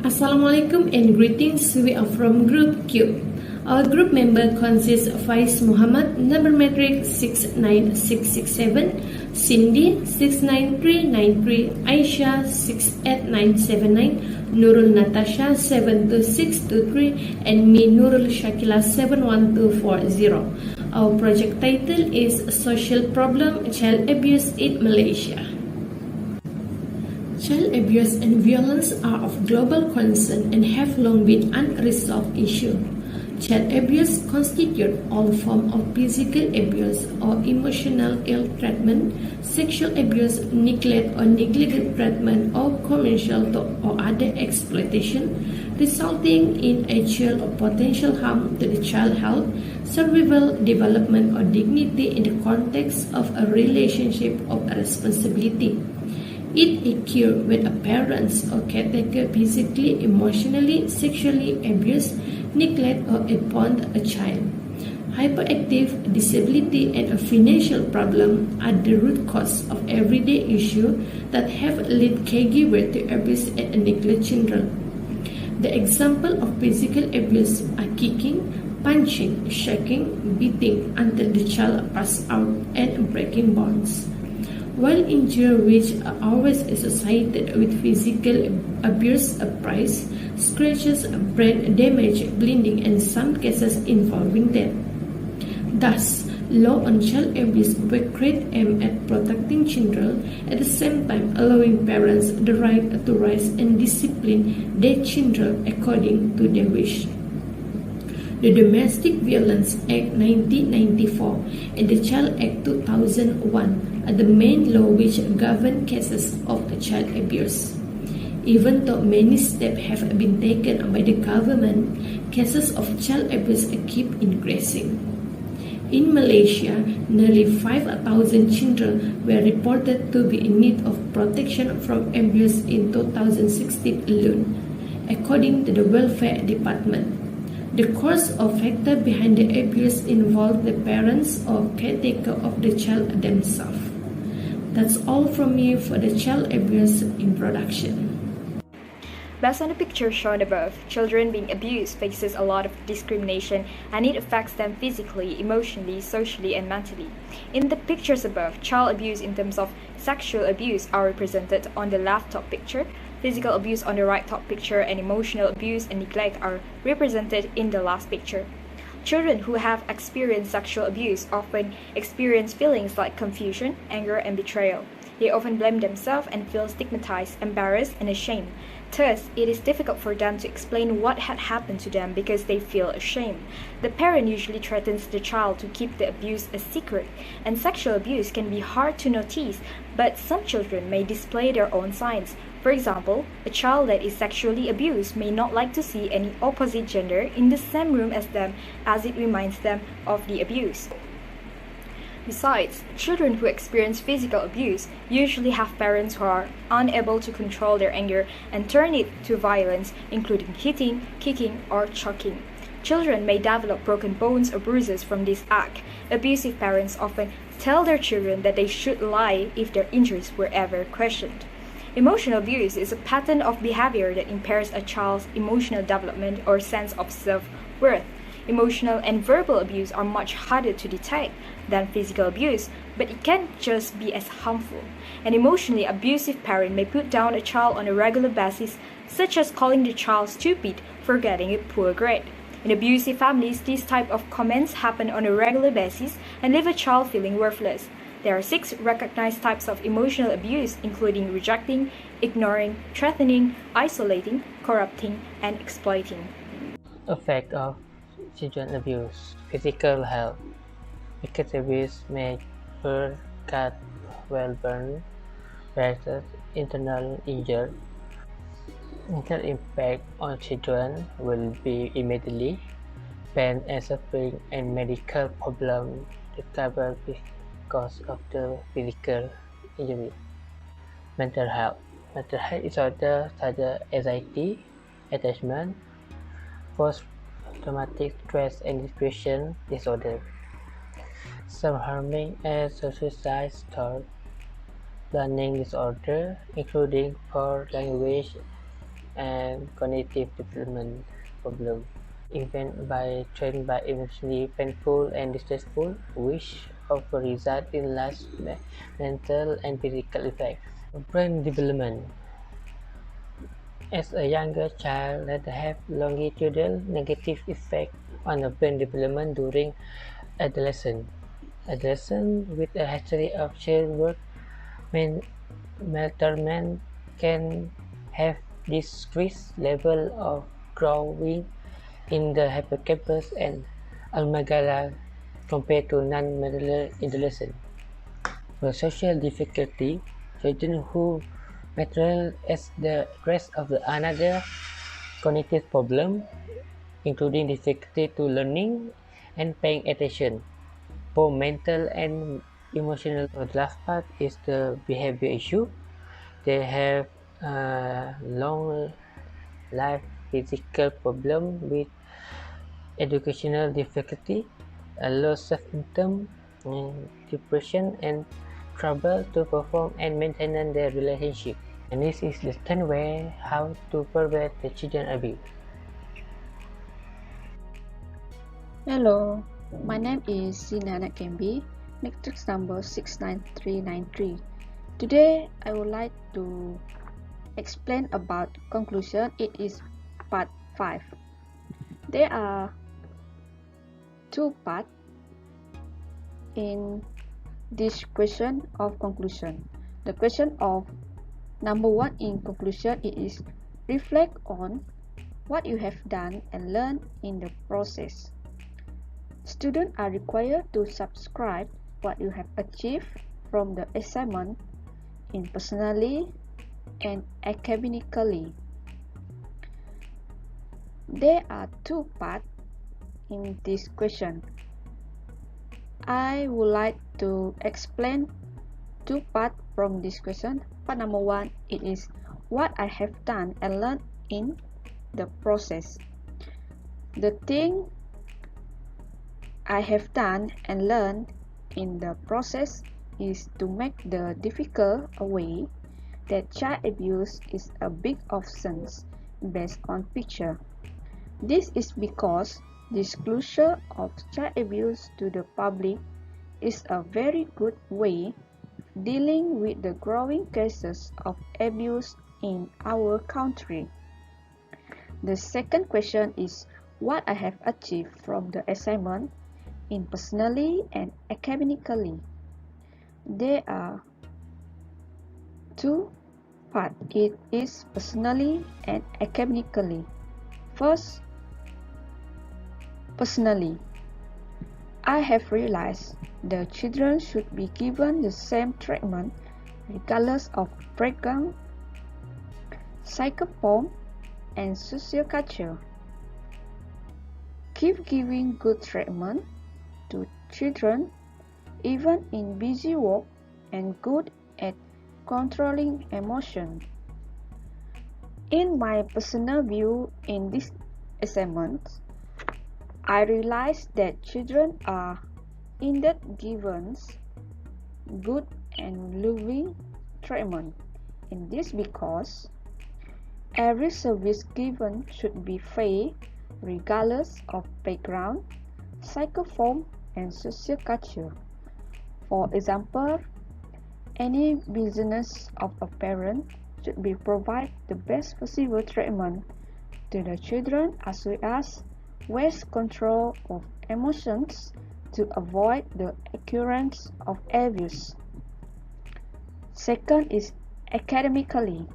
Assalamualaikum and greetings. We are from Group Q. Our group member consists of Faiz Muhammad, number metric 69667, Cindy 69393, Aisha 68979, Nurul Natasha 72623, and me Nurul Shakila 71240. Our project title is Social Problem Child Abuse in Malaysia. Child abuse and violence are of global concern and have long been unresolved issue. Child abuse constitutes all forms of physical abuse or emotional ill treatment, sexual abuse, neglect or negligent treatment, or commercial or other exploitation, resulting in actual or potential harm to the child's health, survival, development, or dignity in the context of a relationship of responsibility. It occurs when a parent or caretaker physically, emotionally, sexually abuse, neglect, or abandon a child. Hyperactive, disability, and a financial problem are the root cause of everyday issues that have led caregivers to abuse and neglect children. The example of physical abuse are kicking, punching, shaking, beating until the child passes out, and breaking bones. While injuries which are always associated with physical abuse are bruises, scratches, brain damage, bleeding, and some cases involving death. Thus, law on child abuse with great aim at protecting children, at the same time allowing parents the right to raise and discipline their children according to their wish. The Domestic Violence Act 1994 and the Child Act 2001 are the main law which govern cases of child abuse. Even though many steps have been taken by the government, cases of child abuse keep increasing. In Malaysia, nearly 5,000 children were reported to be in need of protection from abuse in 2016 alone, according to the Welfare Department. The cause or factor behind the abuse involved the parents or caretaker of the child themselves. That's all from me for the child abuse introduction. Based on the picture shown above, children being abused faces a lot of discrimination and it affects them physically, emotionally, socially, and mentally. In the pictures above, child abuse in terms of sexual abuse are represented on the left top picture, physical abuse on the right top picture, and emotional abuse and neglect are represented in the last picture. Children who have experienced sexual abuse often experience feelings like confusion, anger, and betrayal. They often blame themselves and feel stigmatized, embarrassed, and ashamed. Thus, it is difficult for them to explain what had happened to them because they feel ashamed. The parent usually threatens the child to keep the abuse a secret, and sexual abuse can be hard to notice, but some children may display their own signs. For example, a child that is sexually abused may not like to see any opposite gender in the same room as them, as it reminds them of the abuse. Besides, children who experience physical abuse usually have parents who are unable to control their anger and turn it to violence, including hitting, kicking, or choking. Children may develop broken bones or bruises from this act. Abusive parents often tell their children that they should lie if their injuries were ever questioned. Emotional abuse is a pattern of behavior that impairs a child's emotional development or sense of self-worth. Emotional and verbal abuse are much harder to detect than physical abuse, but it can just be as harmful. An emotionally abusive parent may put down a child on a regular basis, such as calling the child stupid for getting a poor grade. In abusive families, these type of comments happen on a regular basis and leave a child feeling worthless. There are 6 recognized types of emotional abuse, including rejecting, ignoring, threatening, isolating, corrupting, and exploiting. Effect of children abuse. Physical health. Because abuse may hurt, cut, well burn, versus internal injury. Mental impact on children will be immediately pain and suffering and medical problems discovered because of the physical injury. Mental health. Mental health disorders such as anxiety, attachment, post-traumatic stress and depression disorder. Some harming and suicide thoughts, learning disorder, including poor language and cognitive development problem, even by trained by emotionally painful and distressful, which often result in large mental and physical effects. Brain development. As a younger child that have longitudinal negative effect on the brain development during adolescence. Adolescents with a history of childhood maltreatment can have decreased level of growing in the hippocampus and amygdala compared to non-mature adolescents. For social difficulty, children who mature as the rest of the another cognitive problem, including difficulty to learning and paying attention, for mental and emotional. So the last part is the behavior issue. They have long life physical problem with educational difficulty, a loss of income, depression, and trouble to perform and maintain their relationship. And this is the 10 way how to prevent the children abuse. Hello, my name is Sinana Kembi, matrix number 69393. Today, I would like to explain about conclusion. It is part 5. There are 2 parts in this question of conclusion. The question of number 1 in conclusion, it is reflect on what you have done and learned in the process. Students are required to subscribe what you have achieved from the assignment in personally and academically. There are 2 parts in this question. I would like to explain 2 parts from this question. Part number 1, it is what I have done and learned in the process. The thing I have done and learned in the process is to make the difficult aware that child abuse is a big offense based on picture. This is because disclosure of child abuse to the public is a very good way of dealing with the growing cases of abuse in our country. The second question is what I have achieved from the assignment in personally and academically. There are 2 parts. It is personally and academically. First, personally, I have realized the children should be given the same treatment regardless of background, psychoform, and social culture. Keep giving good treatment to children even in busy work and good at controlling emotion. In my personal view in this assignment, I realized that children are indeed given good and loving treatment. In this because every service given should be fair regardless of background, psychoform, and social culture. For example, any business of a parent should be provide the best possible treatment to the children as well as waste control of emotions to avoid the occurrence of abuse. Second is academically.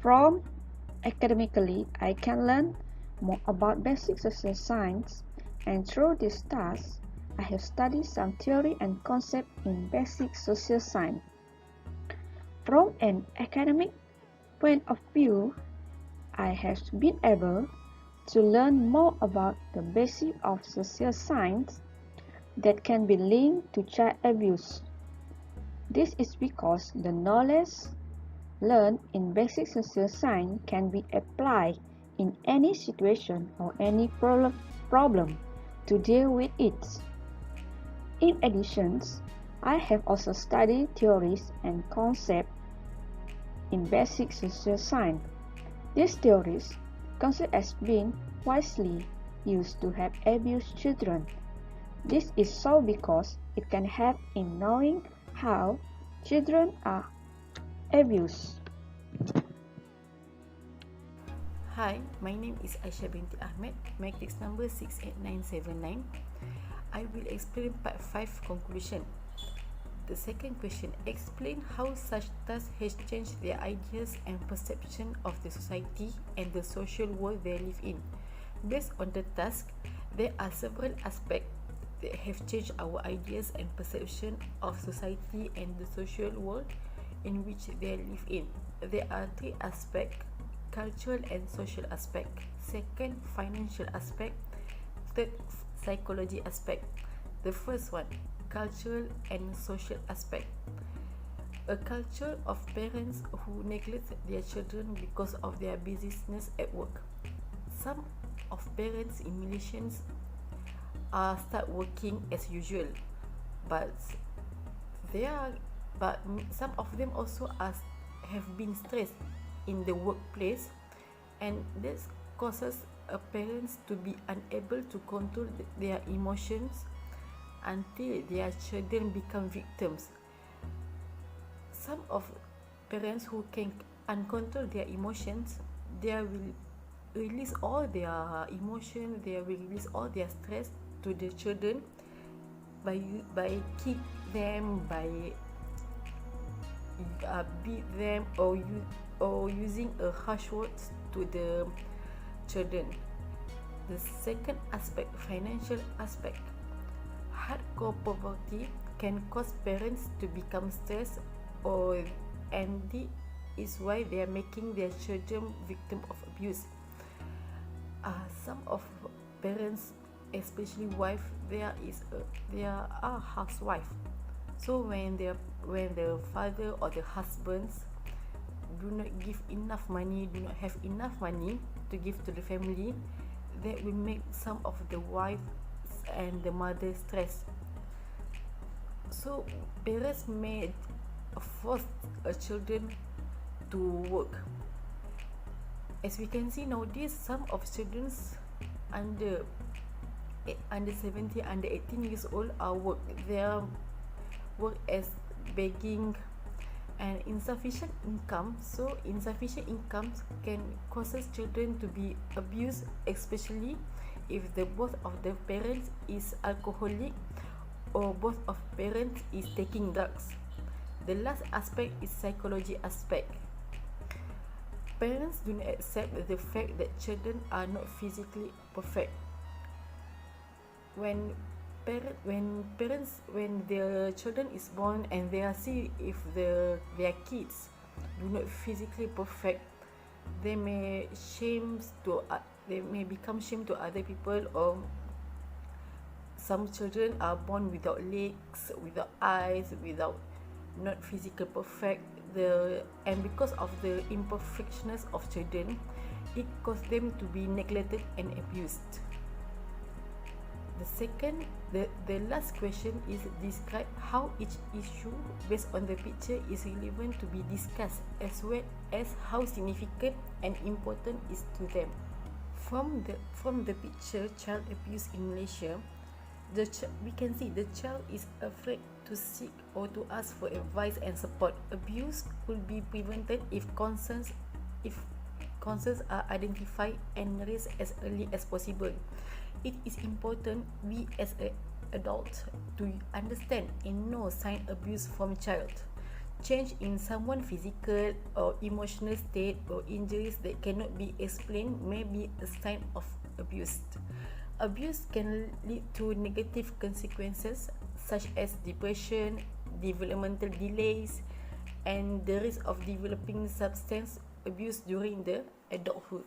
From academically, I can learn more about basic social science, and through this task, I have studied some theory and concept in basic social science. From an academic point of view, I have been able to learn more about the basics of social science that can be linked to child abuse. This is because the knowledge learned in basic social science can be applied in any situation or any problem to deal with it. In addition, I have also studied theories and concepts in basic social science. These theories considered as being wisely used to help abused children. This is so because it can help in knowing how children are abused. Hi, my name is Aisha binti Ahmed, matrix number 68979. I will explain part 5 conclusion. The second question, explain how such tasks has changed their ideas and perception of the society and the social world they live in. Based on the task, there are several aspects that have changed our ideas and perception of society and the social world in which they live in. There are 3 aspects: cultural and social aspect, second financial aspect, third psychology aspect. The first one, cultural and social aspect. A culture of parents who neglect their children because of their busyness at work. Some of parents in Malaysia start working as usual, but some of them also have been stressed in the workplace, and this causes parents to be unable to control their emotions until their children become victims. Some of parents who can uncontrol their emotions, they will release all their emotion, they will release all their stress to the children by kick them, by beat them, or using a harsh words to the children. The second aspect, financial aspect. Hardcore poverty can cause parents to become stressed, and this is why they are making their children victim of abuse. Some of parents, especially wife, there are housewife. So when the father or the husbands do not give enough money, do not have enough money to give to the family, that will make some of the wife and the mother stressed. So parents may force children to work. As we can see nowadays, some of children under 17, under 18 years old are work. They are work as begging and insufficient income. So insufficient income can causes children to be abused, especially if both of the parents is alcoholic or both of parents is taking drugs. The last aspect is psychology aspect. Parents do not accept the fact that children are not physically perfect. When their children is born and they see if their kids do not physically perfect, they may become shame to other people, or some children are born without legs, without eyes, without not physical perfect. And because of the imperfectness of children, it causes them to be neglected and abused. The last question is describe how each issue based on the picture is relevant to be discussed, as well as how significant and important is to them. From the picture, child abuse in Malaysia, we can see the child is afraid to seek or to ask for advice and support. Abuse could be prevented if concerns are identified and raised as early as possible. It is important we as an adult to understand and know sign abuse from child. Change in someone's physical or emotional state or injuries that cannot be explained may be a sign of abuse. Abuse can lead to negative consequences such as depression, developmental delays, and the risk of developing substance abuse during the adulthood.